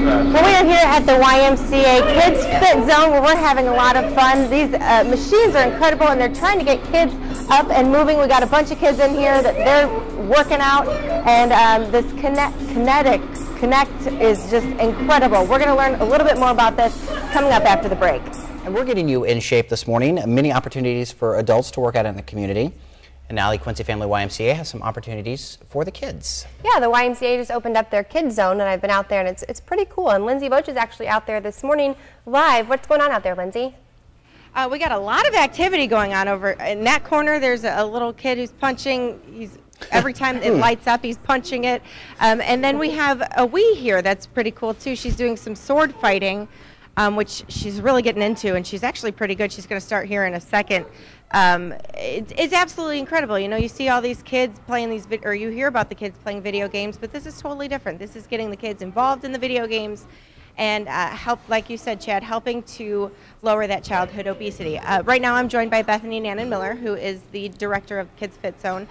Well, we are here at the YMCA Kids Fit Zone where we're having a lot of fun. These machines are incredible and they're trying to get kids up and moving. We got a bunch of kids in here that they're working out, and this Kinect is just incredible. We're going to learn a little bit more about this coming up after the break. And we're getting you in shape this morning. Many opportunities for adults to work out in the community. And now the Quincy Family YMCA has some opportunities for the kids. Yeah, the YMCA just opened up their kids zone, and I've been out there, and it's pretty cool. And Lindsay Boach is actually out there this morning live. What's going on out there, Lindsay? We got a lot of activity going on over in that corner. There's a little kid who's punching. Every time it lights up, he's punching it. And then we have a Wii here that's pretty cool too. She's doing some sword fighting, which she's really getting into, and she's actually pretty good. She's going to start here in a second. It's absolutely incredible. You know, you see all these kids playing these, or you hear about the kids playing video games, but this is totally different. This is getting the kids involved in the video games and help, like you said, Chad, helping to lower that childhood obesity. Right now I'm joined by Bethany Miller, who is the director of Kids Fit Zone.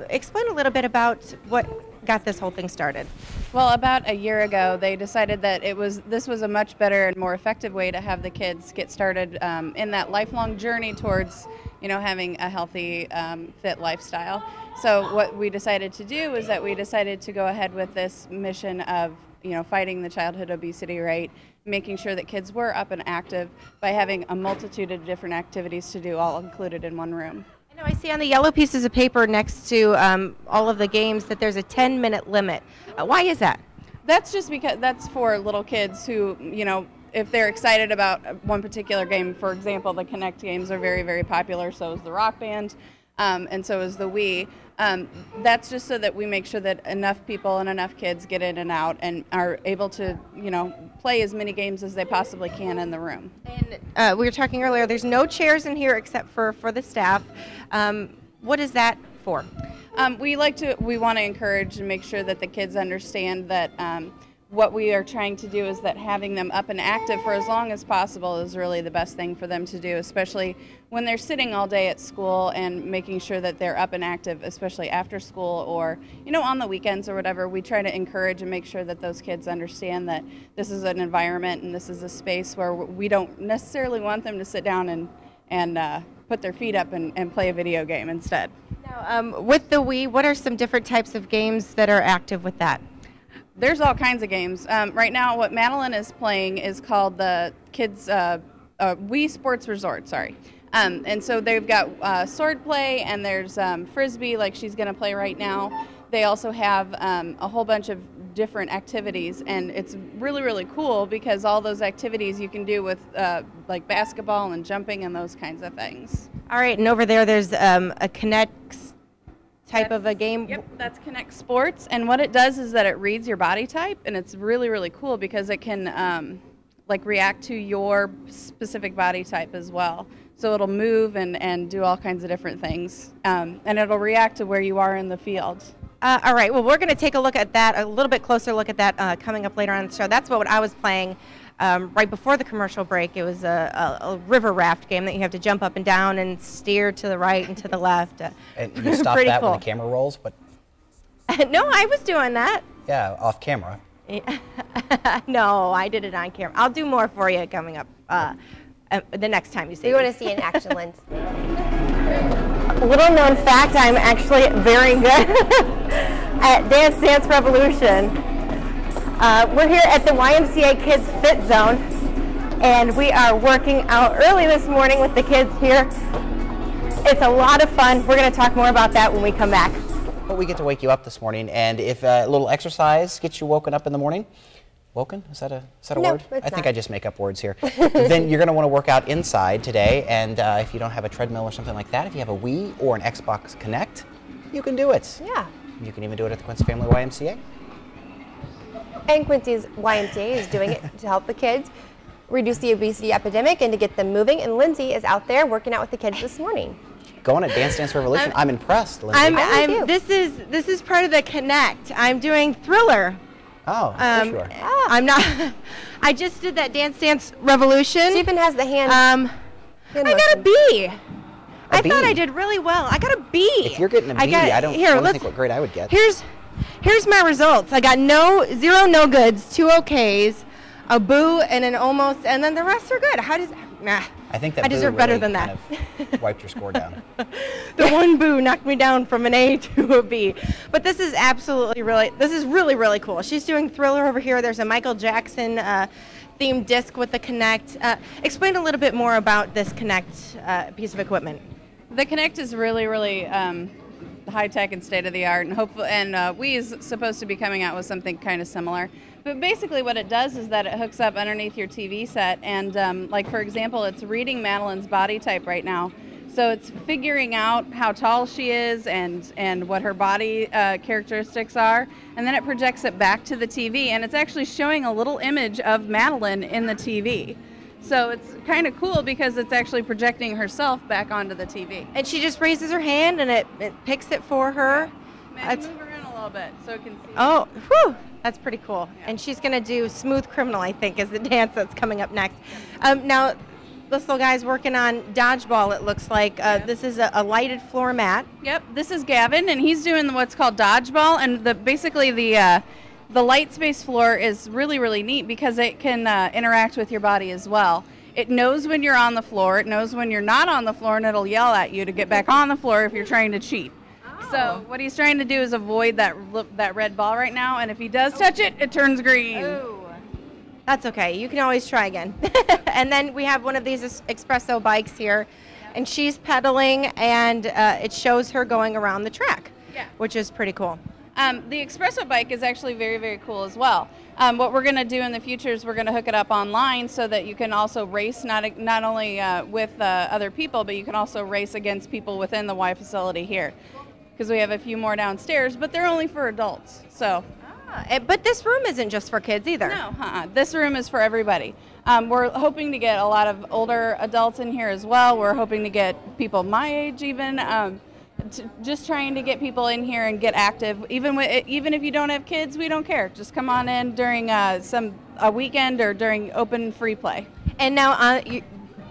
Explain a little bit about what got this whole thing started. Well, about a year ago, they decided that this was a much better and more effective way to have the kids get started in that lifelong journey towards, you know, having a healthy, fit lifestyle. So what we decided to do is that we decided to go ahead with this mission of, you know, fighting the childhood obesity rate, making sure that kids were up and active by having a multitude of different activities to do, all included in one room. I know I see on the yellow pieces of paper next to all of the games that there's a 10-minute limit. Why is that? That's just because that's for little kids who, you know, if they're excited about one particular game. For example, the Kinect games are very, very popular, so is the Rock Band, and so is the Wii. That's just so that we make sure that enough people and enough kids get in and out and are able to, you know, play as many games as they possibly can in the room. And we were talking earlier, there's no chairs in here except for the staff. What is that for? We want to encourage and make sure that the kids understand that what we are trying to do is that having them up and active for as long as possible is really the best thing for them to do, especially when they're sitting all day at school, and making sure that they're up and active, especially after school or, you know, on the weekends or whatever. We try to encourage and make sure that those kids understand that this is an environment and this is a space where we don't necessarily want them to sit down and put their feet up and play a video game instead. Now, with the Wii, what are some different types of games that are active with that? There's all kinds of games. Right now, what Madeline is playing is called the Kids Wii Sports Resort, sorry. And so they've got sword play, and there's Frisbee, like she's going to play right now. They also have a whole bunch of different activities, and it's really, really cool because all those activities you can do with like basketball and jumping and those kinds of things. All right, and over there's a Kinect type of a game? Yep, that's Kinect Sports, and what it does is that it reads your body type, and it's really, really cool because it can like react to your specific body type as well. So it'll move and do all kinds of different things, and it'll react to where you are in the field. All right, well, we're going to take a look at that, a little bit closer look at that coming up later on the show. That's what I was playing right before the commercial break. It was a river raft game that you have to jump up and down and steer to the right and to the left. And you stop that cool when the camera rolls? But no, I was doing that. Yeah, off camera. No, I did it on camera. I'll do more for you coming up the next time you see You want to see in action, Linz. Little known fact, I'm actually very good at Dance Revolution. We're here at the YMCA Kids Fit Zone, and we are working out early this morning with the kids here. It's a lot of fun. We're going to talk more about that when we come back. Well, we get to wake you up this morning, and if a little exercise gets you woken up in the morning, woken? Is that a word? I think I just make up words here. Then you're going to want to work out inside today, and if you don't have a treadmill or something like that, if you have a Wii or an Xbox Kinect, you can do it. Yeah. You can even do it at the Quincy Family YMCA. And Quincy's YMCA is doing it to help the kids reduce the obesity epidemic and to get them moving. And Lindsay is out there working out with the kids this morning. Going at Dance Revolution. I'm impressed, Lindsay. This is part of the Kinect. I'm doing Thriller. Oh, for sure. I'm not. I just did that Dance Revolution. She even has the hand. I got a B. I thought I did really well. I got a B. If you're getting a B, I don't think what grade I would get. Here's my results. I got 0 no goods, 2 okays, a boo, and an almost, and then the rest are good. How does, nah. I think that I deserve better than that. Kind of wiped your score down. The one boo knocked me down from an A to a B. But this is really cool. She's doing Thriller over here. There's a Michael Jackson themed disc with the Kinect. Explain a little bit more about this Kinect piece of equipment. The Kinect is really high tech and state of the art, and hopefully, and we is supposed to be coming out with something kind of similar. But basically, what it does is that it hooks up underneath your TV set, and like for example, it's reading Madeline's body type right now. So it's figuring out how tall she is and what her body characteristics are, and then it projects it back to the TV, and it's actually showing a little image of Madeline in the TV. So it's kind of cool because it's actually projecting herself back onto the TV. And she just raises her hand and it picks it for her. Maybe move around a little bit so it can see. Oh, whew, that's pretty cool. Yeah. And she's going to do Smooth Criminal, I think, is the dance that's coming up next. Now, this little guy's working on dodgeball, it looks like. This is a lighted floor mat. Yep, this is Gavin, and he's doing what's called dodgeball, and basically the light space floor is really neat because it can interact with your body as well. It knows when you're on the floor, it knows when you're not on the floor, and it'll yell at you to get back on the floor if you're trying to cheat. Oh. So what he's trying to do is avoid that red ball right now, and if he does touch it, it turns green. Ooh. That's okay, you can always try again. And then we have one of these espresso bikes here, and she's pedaling, and it shows her going around the track, which is pretty cool. The espresso bike is actually very cool as well. What we're going to do in the future is we're going to hook it up online so that you can also race not only with other people, but you can also race against people within the Y facility here. Because we have a few more downstairs, but they're only for adults. So. But this room isn't just for kids either. No, this room is for everybody. We're hoping to get a lot of older adults in here as well. We're hoping to get people my age even. Just trying to get people in here and get active. Even if you don't have kids, we don't care. Just come on in during a weekend or during open free play. And now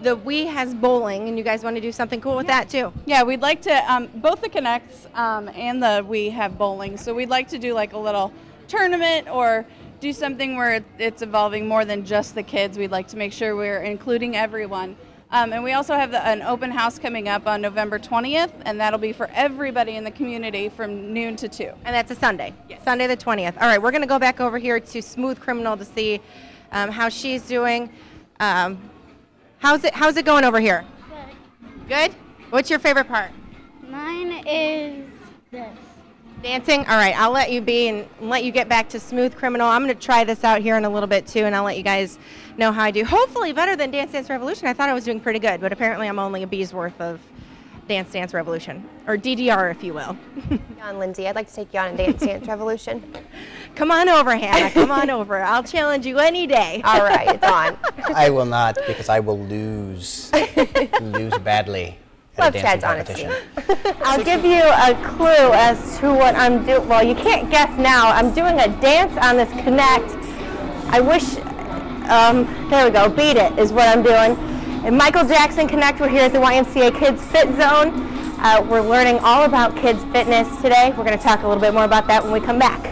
the Wii has bowling, and you guys want to do something cool with that too? Yeah, we'd like to. Both the Kinects and the Wii have bowling, so we'd like to do like a little tournament or do something where it's involving more than just the kids. We'd like to make sure we're including everyone. And we also have an open house coming up on November 20th, and that'll be for everybody in the community from noon to 2. And that's a Sunday? Yes. Sunday the 20th. All right, we're going to go back over here to Smooth Criminal to see how she's doing. How's it going over here? Good. Good? What's your favorite part? Mine is this. Dancing? All right, I'll let you be and let you get back to Smooth Criminal. I'm going to try this out here in a little bit too, and I'll let you guys know how I do. Hopefully better than Dance Dance Revolution. I thought I was doing pretty good, but apparently I'm only a B's worth of Dance Dance Revolution, or DDR if you will. On Lindsay, I'd like to take you on a Dance Dance Revolution. Come on over, Hannah. Come on over. I'll challenge you any day. All right, it's on. I will not, because I will lose badly. Love Chad's honesty. I'll give you a clue as to what I'm doing. Well, you can't guess now. I'm doing a dance on this Kinect. I wish, there we go, Beat It is what I'm doing. And Michael Jackson Kinect, we're here at the YMCA Kids Fit Zone. We're learning all about kids fitness today. We're going to talk a little bit more about that when we come back.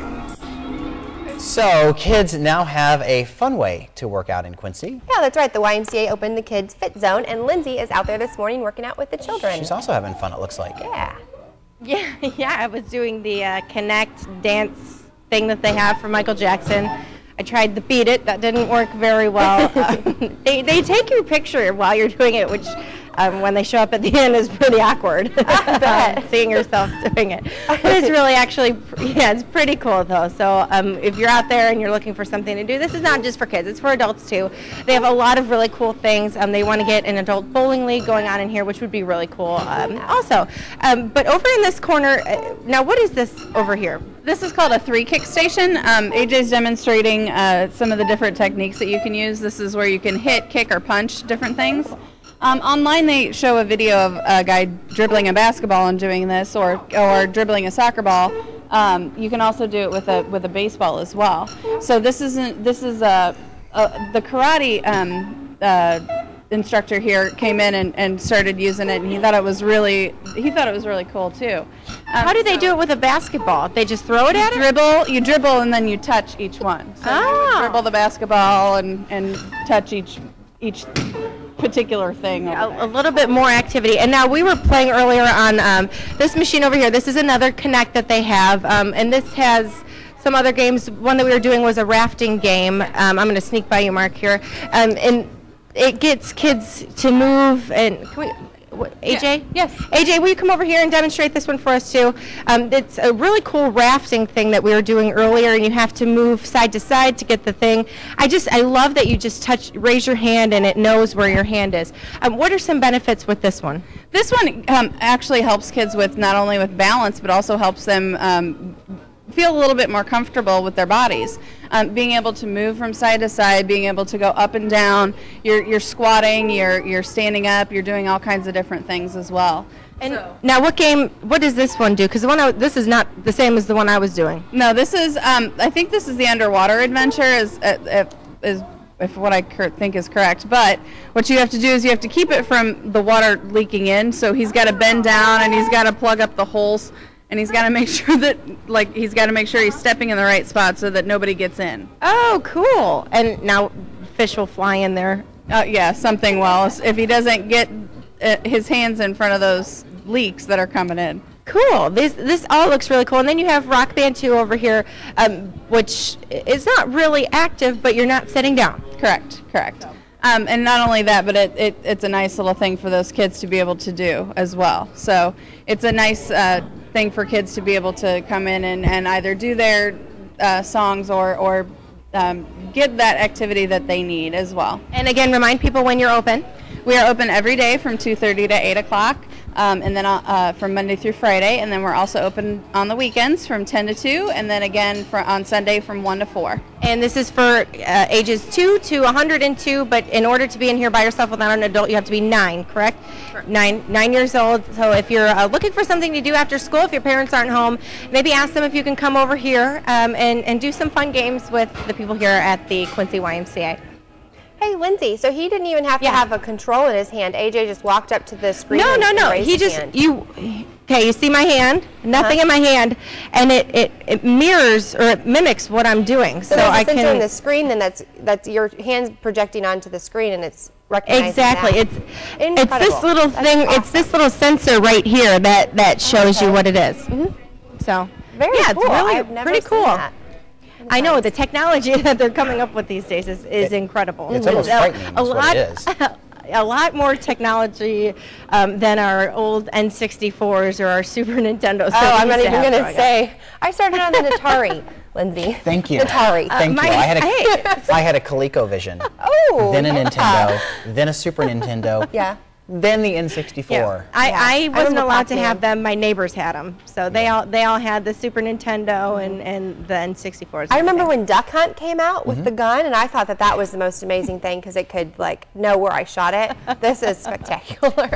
So kids now have a fun way to work out in Quincy. Yeah, that's right. The YMCA opened the Kids Fit Zone, and Lindsay is out there this morning working out with the children. She's also having fun, it looks like. Yeah. Yeah, I was doing the Kinect dance thing that they have for Michael Jackson. I tried the Beat It. That didn't work very well. They take your picture while you're doing it, which when they show up at the end is pretty awkward. Seeing yourself doing it. But it's really actually, yeah, it's pretty cool though. So if you're out there and you're looking for something to do, this is not just for kids, it's for adults too. They have a lot of really cool things. They want to get an adult bowling league going on in here, which would be really cool also. But over in this corner, now what is this over here? This is called a 3-kick station. AJ's demonstrating some of the different techniques that you can use. This is where you can hit, kick, or punch different things. Online they show a video of a guy dribbling a basketball and doing this, or dribbling a soccer ball. You can also do it with a baseball as well. So the karate instructor here came in and started using it, and he thought it was really cool too. How do they do it with a basketball? They just throw it at it? You dribble, and then you touch each one. So you would dribble the basketball and touch each particular thing. A little bit more activity. And now we were playing earlier on this machine over here. This is another Kinect that they have, and this has some other games. One that we were doing was a rafting game. I'm going to sneak by you, Mark, here. And it gets kids to move. And can we, AJ? Yeah. Yes. AJ, will you come over here and demonstrate this one for us too? It's a really cool rafting thing that we were doing earlier, and you have to move side to side to get the thing. I love that you just raise your hand and it knows where your hand is. What are some benefits with this one? This one actually helps kids with not only with balance, but also helps them feel a little bit more comfortable with their bodies. Being able to move from side to side, being able to go up and down, you're squatting, you're standing up, you're doing all kinds of different things as well. And now what does this one do? Because this is not the same as the one I was doing. No, this is, I think this is the underwater adventure is if what I think is correct. But what you have to do is you have to keep it from the water leaking in, so he's got to bend down and he's got to plug up the holes. And he's got to make sure that, he's stepping in the right spot so that nobody gets in. Oh, cool. And now fish will fly in there. Yeah, something will. If he doesn't get his hands in front of those leaks that are coming in. Cool. This all looks really cool. And then you have Rock Band 2 over here, which is not really active, but you're not sitting down. Correct. And not only that, but it's a nice little thing for those kids to be able to do as well. So it's a nice thing for kids to be able to come in and either do their songs or get that activity that they need as well. And again, remind people when you're open. We are open every day from 2:30 to 8 o'clock, and then from Monday through Friday, and then we're also open on the weekends from 10 to 2, and then again on Sunday from 1 to 4. And this is for ages 2 to 102, but in order to be in here by yourself without an adult, you have to be 9, correct? Correct. 9 years old. So if you're looking for something to do after school, if your parents aren't home, maybe ask them if you can come over here and do some fun games with the people here at the Quincy YMCA. Hey, Lindsay, so he didn't even have to have a control in his hand. AJ just walked up to the screen No. He just, you see my hand? Nothing in my hand, and it mirrors or it mimics what I'm doing. So I can. On the screen, then that's your hands projecting onto the screen, and it's recognizing exactly. That. It's this little thing. Awesome. It's this little sensor right here that shows you what it is. Mm-hmm. So very cool. It's really I've never pretty cool. Seen that. I know the technology that they're coming up with these days is incredible. It's almost frightening. A lot more technology than our old N64s or our Super Nintendos. I'm not even going to say. I started on an Atari, Lindsay. Thank you. Atari. Thank you. I had a ColecoVision. Oh. Then a Nintendo. Then a Super Nintendo. Yeah. Then the N64. Yeah. I wasn't allowed to have them. My neighbors had them, so they all had the Super Nintendo and the N64s. I remember when Duck Hunt came out with the gun, and I thought that was the most amazing thing because it could know where I shot it. This is spectacular.